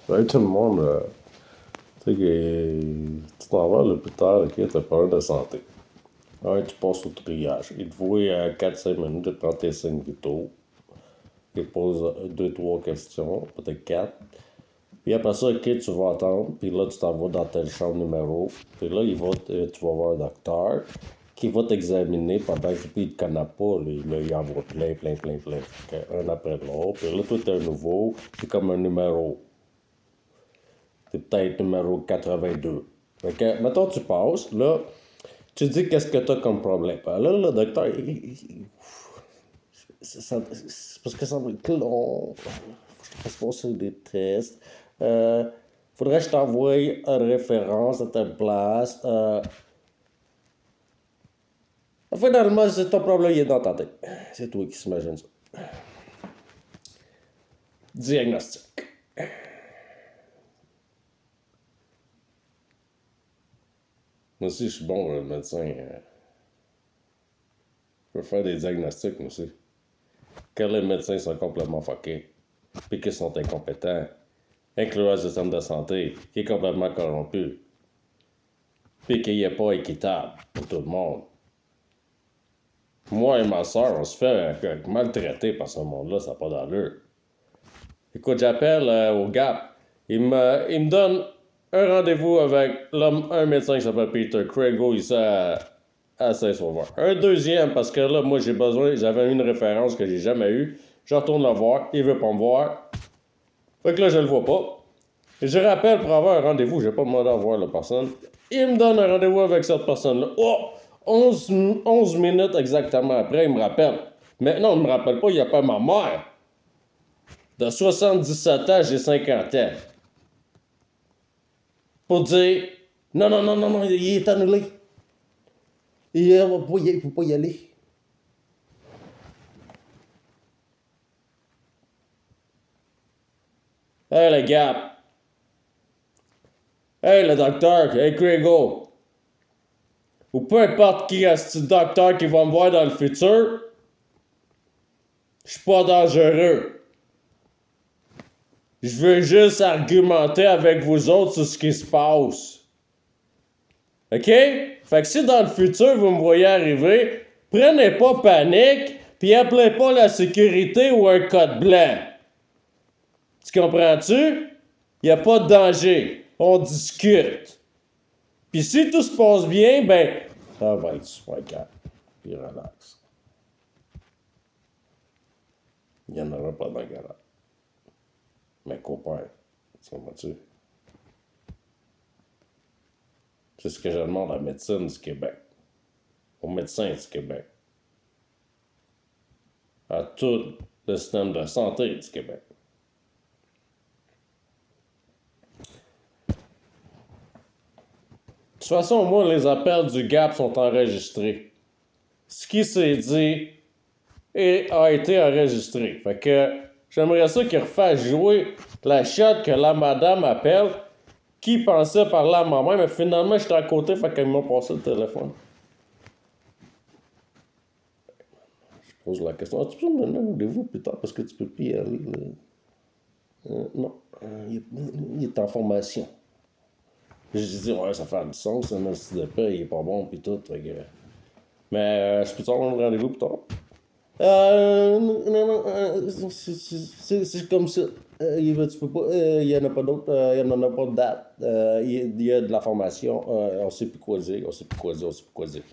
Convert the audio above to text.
Salut tout le monde, tu sais que tu t'en vas à l'hôpital, ok, t'as problème de santé. Tu passes au triage. Il te voit à 4-5 minutes, il te prend tes signes vitaux. Il te pose 2-3 questions, peut-être 4. Puis après ça, ok, tu vas attendre. Puis là, tu t'en vas dans telle chambre numéro. Puis là, tu vas voir un docteur qui va t'examiner pendant que puis il te connaît pas. Là, il envoie plein. Un après l'autre. Puis là, toi, t'es un nouveau. C'est comme un numéro. C'est peut-être numéro 82. Fait que, mettons, tu passes, là, tu dis qu'est-ce que t'as comme problème. Là, le docteur, c'est parce que ça va être long. Faut que je te fasse passer des tests. Faudrait que je t'envoie une référence à ta place. Finalement, c'est ton problème, il est dans ta tête. C'est toi qui s'imagine ça. Diagnostic. Moi aussi, je suis bon, le médecin. Je peux faire des diagnostics, moi aussi. Quand les médecins sont complètement fuckés, puis qu'ils sont incompétents, incluant le système de santé, qui est complètement corrompu, puis qu'il n'est pas équitable pour tout le monde. Moi et ma soeur, on se fait maltraiter par ce monde-là, ça n'a pas d'allure. Écoute, j'appelle au Gap. Il me donne un rendez-vous avec un médecin qui s'appelle Peter Craigo ici à Saint-Sauveur. Un deuxième, parce que là, moi, j'avais une référence que j'ai jamais eue. Je retourne le voir, il veut pas me voir. Fait que là, je le vois pas. Je rappelle pour avoir un rendez-vous, je n'ai pas demandé à voir la personne. Il me donne un rendez-vous avec cette personne-là. 11 minutes exactement après, il me rappelle. Mais non, il me rappelle pas, il appelle ma mère. De 77 ans, j'ai 50 ans. Pour dire, non, il est annulé. Il ne peut pas y aller. Hey, le Gap. Hey, le docteur. Hey, Craigo. Ou peu importe qui est ce docteur qui va me voir dans le futur, je suis pas dangereux. Je veux juste argumenter avec vous autres sur ce qui se passe. OK? Fait que si dans le futur vous me voyez arriver, prenez pas panique, puis appelez pas la sécurité ou un code blanc. Tu comprends-tu? Y a pas de danger. On discute. Puis si tout se passe bien, ben, ça va être super calme. Puis relax. Il y en aura pas dans le garage. Mais copain, tu comprends-tu? C'est ce que je demande à la médecine du Québec. Aux médecins du Québec. À tout le système de santé du Québec. De toute façon, moi, les appels du GAP sont enregistrés. Ce qui s'est dit a été enregistré. Fait que j'aimerais ça qu'il refasse jouer la shot que la madame appelle, qui pensait parler à ma mère, mais finalement, j'étais à côté, fait qu'elle m'a passé le téléphone. Je pose la question, tu peux me donner un rendez-vous plus tard parce que tu peux plus y aller, non, il est en formation. Je dis, ouais, ça fait du sens, mais si de paix, il est pas bon, pis tout. Fait que... Mais je peux-tu avoir un rendez-vous plus tard? Non, c'est comme ça. Tu peux pas, il y en a pas d'autres, il y en a pas de date. Il y a de la formation, on sait plus quoi dire, on sait plus quoi dire.